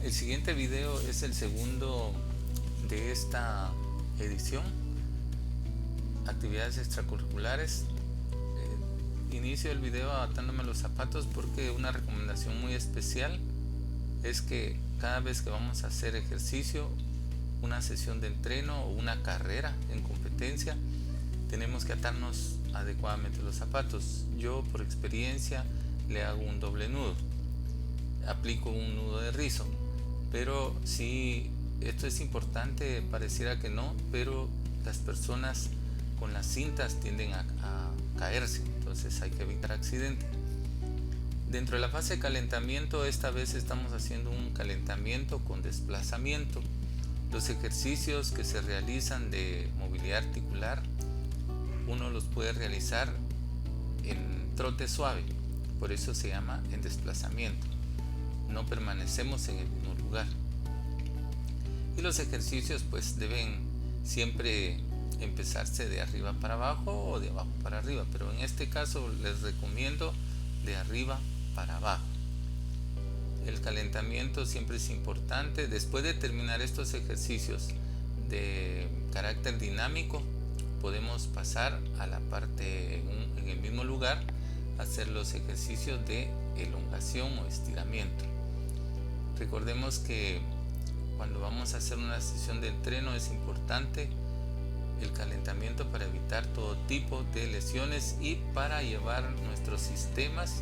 El siguiente video es el segundo de esta edición, actividades extracurriculares. Inicio el video atándome los zapatos porque una recomendación muy especial es que cada vez que vamos a hacer ejercicio, una sesión de entreno o una carrera en competencia, tenemos que atarnos adecuadamente los zapatos. Yo por experiencia le hago un doble nudo, aplico un nudo de rizo, pero sí, esto es importante, pareciera que no, pero las personas con las cintas tienden a caerse, entonces hay que evitar accidentes. Dentro de la fase de calentamiento, esta vez estamos haciendo un calentamiento con desplazamiento. Los ejercicios que se realizan de movilidad articular, uno los puede realizar en trote suave, por eso se llama en desplazamiento. No permanecemos en el mismo lugar. Y los ejercicios pues deben siempre empezarse de arriba para abajo o de abajo para arriba, pero en este caso les recomiendo de arriba para abajo. El calentamiento siempre es importante. Después de terminar estos ejercicios de carácter dinámico, podemos pasar a la parte en el mismo lugar, hacer los ejercicios de elongación o estiramiento. Recordemos que cuando vamos a hacer una sesión de entreno es importante el calentamiento para evitar todo tipo de lesiones y para llevar nuestros sistemas,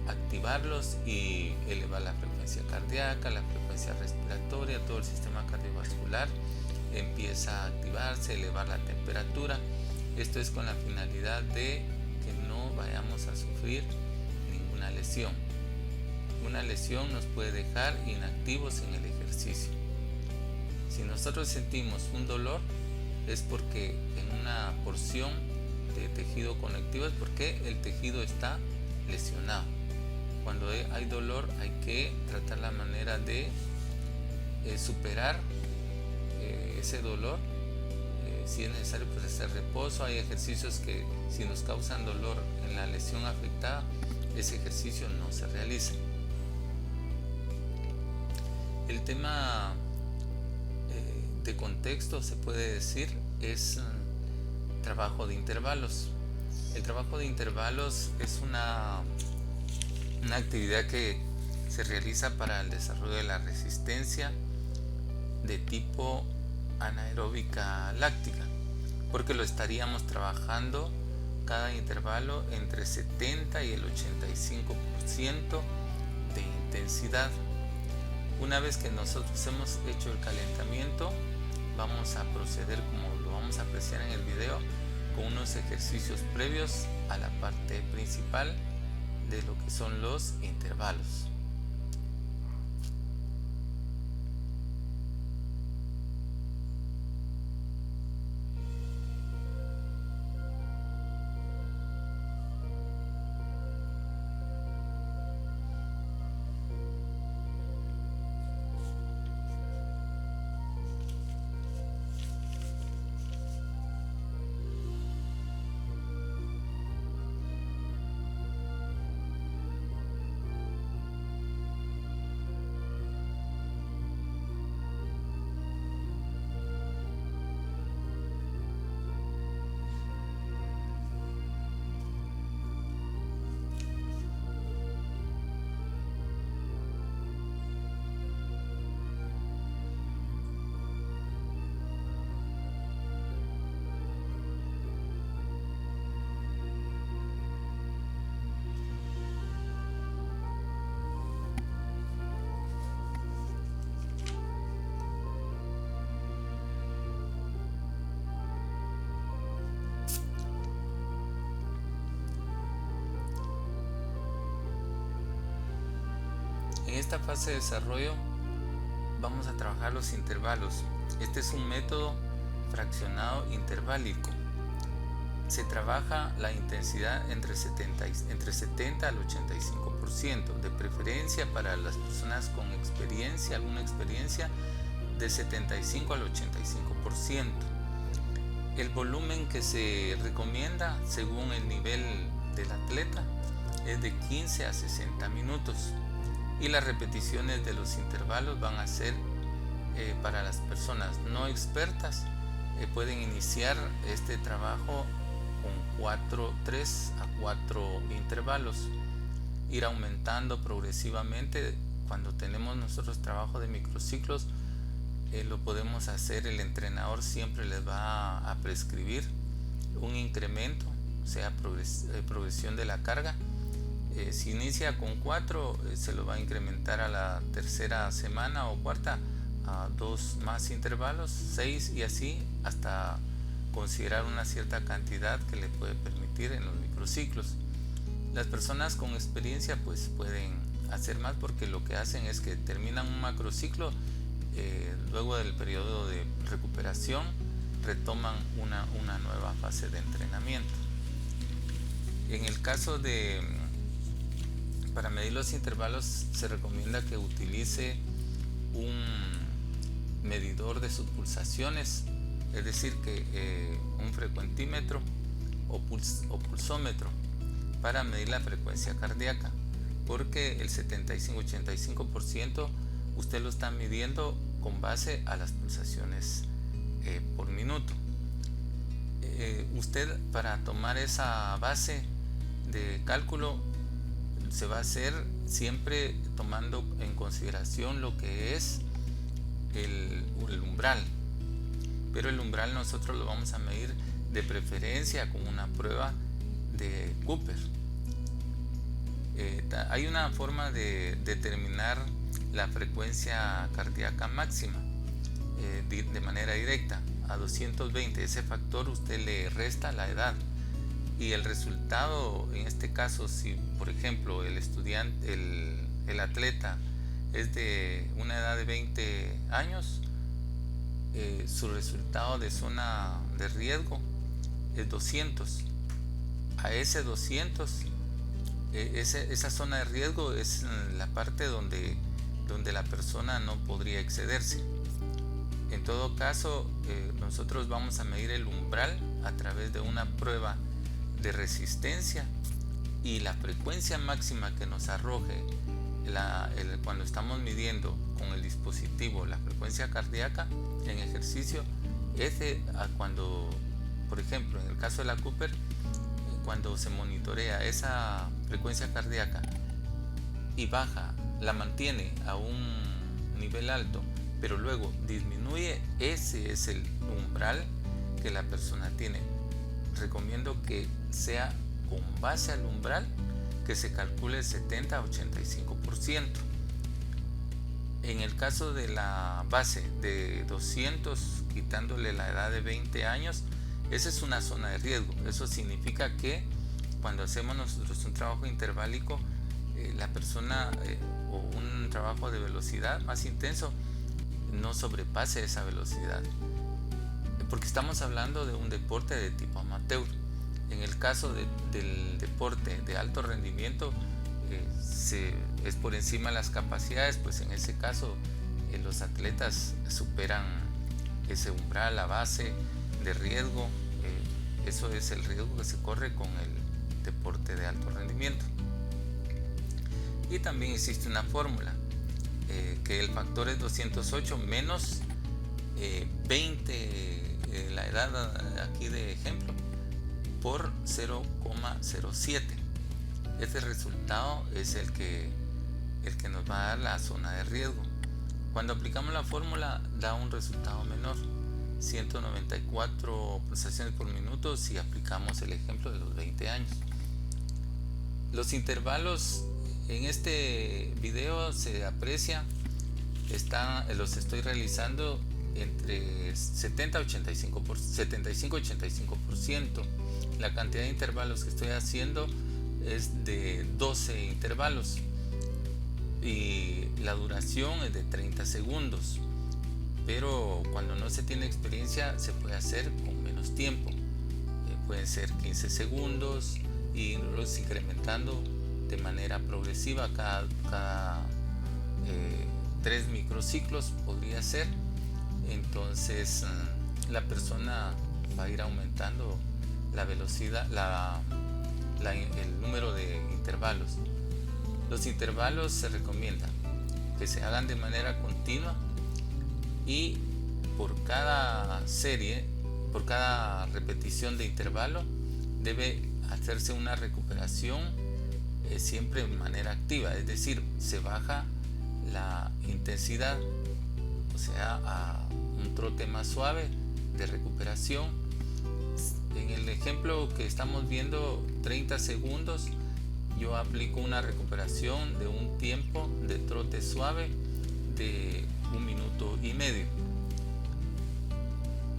activarlos y elevar la frecuencia cardíaca, la frecuencia respiratoria, todo el sistema cardiovascular empieza a activarse, elevar la temperatura. Esto es con la finalidad de que no vayamos a sufrir ninguna lesión. Una lesión nos puede dejar inactivos en el ejercicio. Si nosotros sentimos un dolor, es porque en una porción de tejido conectivo es porque el tejido está lesionado. Cuando hay dolor hay que tratar la manera de superar ese dolor. Si es necesario pues hacer reposo. Hay ejercicios que si nos causan dolor en la lesión afectada, ese ejercicio no se realiza. El tema de contexto, se puede decir, es trabajo de intervalos. El trabajo de intervalos es una actividad que se realiza para el desarrollo de la resistencia de tipo anaeróbica láctica, porque lo estaríamos trabajando cada intervalo entre 70 y el 85% de intensidad. Una vez que nosotros hemos hecho el calentamiento, vamos a proceder, como lo vamos a apreciar en el video, con unos ejercicios previos a la parte principal de lo que son los intervalos. En esta fase de desarrollo vamos a trabajar los intervalos. Este es un método fraccionado interválico. Se trabaja la intensidad entre 70 al 85%, de preferencia para las personas con experiencia, alguna experiencia, de 75 al 85%. El volumen que se recomienda según el nivel del atleta es de 15 a 60 minutos. y las repeticiones de los intervalos van a ser para las personas no expertas. Pueden iniciar este trabajo con 3 a 4 intervalos, ir aumentando progresivamente. Cuando tenemos nosotros trabajo de microciclos, lo podemos hacer, el entrenador siempre les va a prescribir un incremento, o sea, progresión de la carga. Si inicia con 4, se lo va a incrementar a la tercera semana o cuarta a 2 más intervalos, 6 y así hasta considerar una cierta cantidad que le puede permitir en los microciclos. Las personas con experiencia pues pueden hacer más, porque lo que hacen es que terminan un macrociclo, luego del periodo de recuperación retoman una nueva fase de entrenamiento. En el caso para medir los intervalos se recomienda que utilice un medidor de sus pulsaciones, es decir, que un frecuentímetro o pulsómetro para medir la frecuencia cardíaca, porque el 75-85% usted lo está midiendo con base a las pulsaciones por minuto. Usted, para tomar esa base de cálculo, se va a hacer siempre tomando en consideración lo que es el umbral, pero el umbral nosotros lo vamos a medir de preferencia con una prueba de Cooper. Hay una forma de determinar la frecuencia cardíaca máxima de manera directa. A 220, ese factor usted le resta la edad, y el resultado, en este caso, si por ejemplo el atleta es de una edad de 20 años, su resultado de zona de riesgo es 200. A ese 200, esa zona de riesgo es la parte donde la persona no podría excederse. En todo caso, nosotros vamos a medir el umbral a través de una prueba de resistencia, y la frecuencia máxima que nos arroje cuando estamos midiendo con el dispositivo la frecuencia cardíaca en ejercicio es cuando, por ejemplo, en el caso de la Cooper, cuando se monitorea esa frecuencia cardíaca y baja, la mantiene a un nivel alto, pero luego disminuye, ese es el umbral que la persona tiene. Recomiendo que sea con base al umbral que se calcule el 70-85%. En el caso de la base de 200, quitándole la edad de 20 años, esa es una zona de riesgo. Eso significa que cuando hacemos nosotros un trabajo interválico, la persona o un trabajo de velocidad más intenso no sobrepase esa velocidad, porque estamos hablando de un deporte de tipo amateur. En el caso del deporte de alto rendimiento, es por encima de las capacidades, pues en ese caso los atletas superan ese umbral, la base de riesgo. Eso es el riesgo que se corre con el deporte de alto rendimiento. Y también existe una fórmula, que el factor es 208 menos 20, la edad aquí de ejemplo, por 0,07. Este resultado es el que nos va a dar la zona de riesgo. Cuando aplicamos la fórmula da un resultado menor, 194 pulsaciones por minuto, si aplicamos el ejemplo de los 20 años. Los intervalos en este video se aprecia, los estoy realizando entre 75-85%. La cantidad de intervalos que estoy haciendo es de 12 intervalos y la duración es de 30 segundos, pero cuando no se tiene experiencia se puede hacer con menos tiempo. Pueden ser 15 segundos y los incrementando de manera progresiva cada 3 microciclos podría ser. Entonces la persona va a ir aumentando la velocidad, el número de intervalos. Los intervalos se recomienda que se hagan de manera continua y por cada serie, por cada repetición de intervalo, debe hacerse una recuperación siempre de manera activa, es decir, se baja la intensidad, o sea, a un trote más suave de recuperación. En el ejemplo que estamos viendo, 30 segundos, yo aplico una recuperación de un tiempo de trote suave de 1 minuto y medio.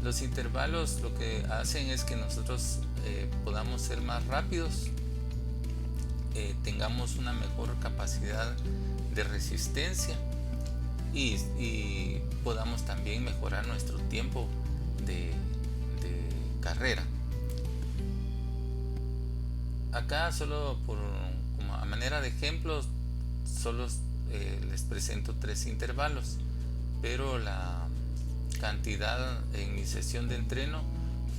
Los intervalos lo que hacen es que nosotros podamos ser más rápidos, tengamos una mejor capacidad de resistencia y podamos también mejorar nuestro tiempo de carrera. Acá solo como a manera de ejemplos solo les presento 3 intervalos, pero la cantidad en mi sesión de entreno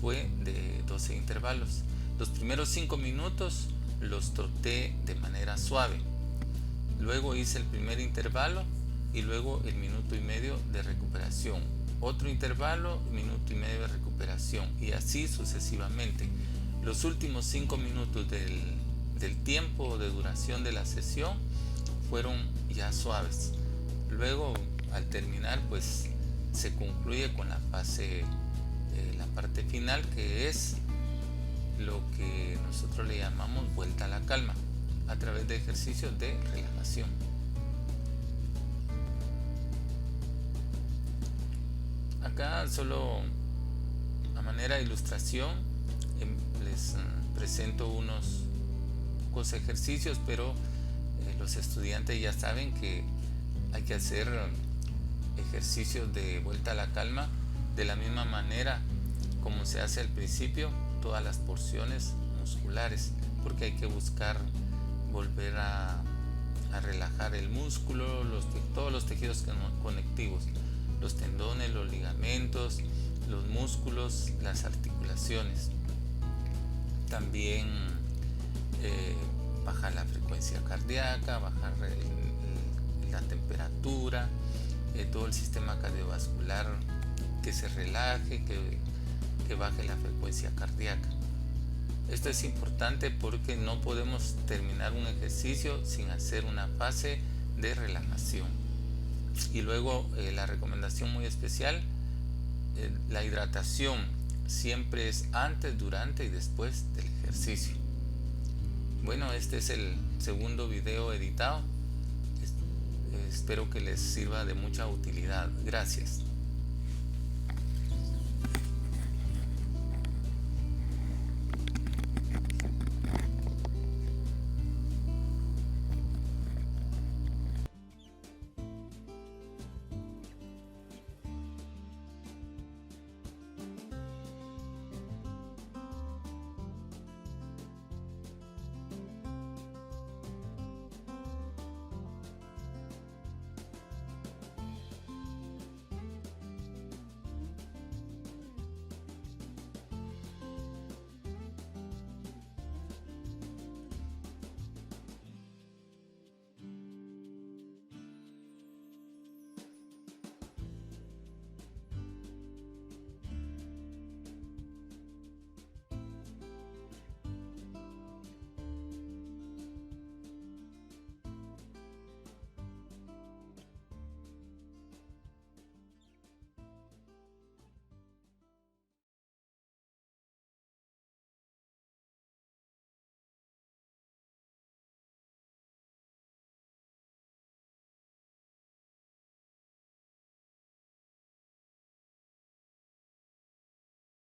fue de 12 intervalos. Los primeros 5 minutos los troté de manera suave, luego hice el primer intervalo y luego el minuto y medio de recuperación, otro intervalo, minuto y medio de recuperación, y así sucesivamente. Los últimos 5 minutos del tiempo de duración de la sesión fueron ya suaves. Luego, al terminar, pues se concluye con la fase, la parte final, que es lo que nosotros le llamamos vuelta a la calma, a través de ejercicios de relajación. Acá solo a manera de ilustración les presento unos pocos ejercicios, pero los estudiantes ya saben que hay que hacer ejercicios de vuelta a la calma de la misma manera como se hace al principio, todas las porciones musculares, porque hay que buscar volver a relajar el músculo, todos los tejidos conectivos, los tendones, los ligamentos, los músculos, las articulaciones. También bajar la frecuencia cardíaca, bajar la temperatura, todo el sistema cardiovascular que se relaje, que baje la frecuencia cardíaca. Esto es importante porque no podemos terminar un ejercicio sin hacer una fase de relajación. Y luego la recomendación muy especial, la hidratación siempre es antes, durante y después del ejercicio. Bueno, este es el segundo video editado. Espero que les sirva de mucha utilidad. Gracias.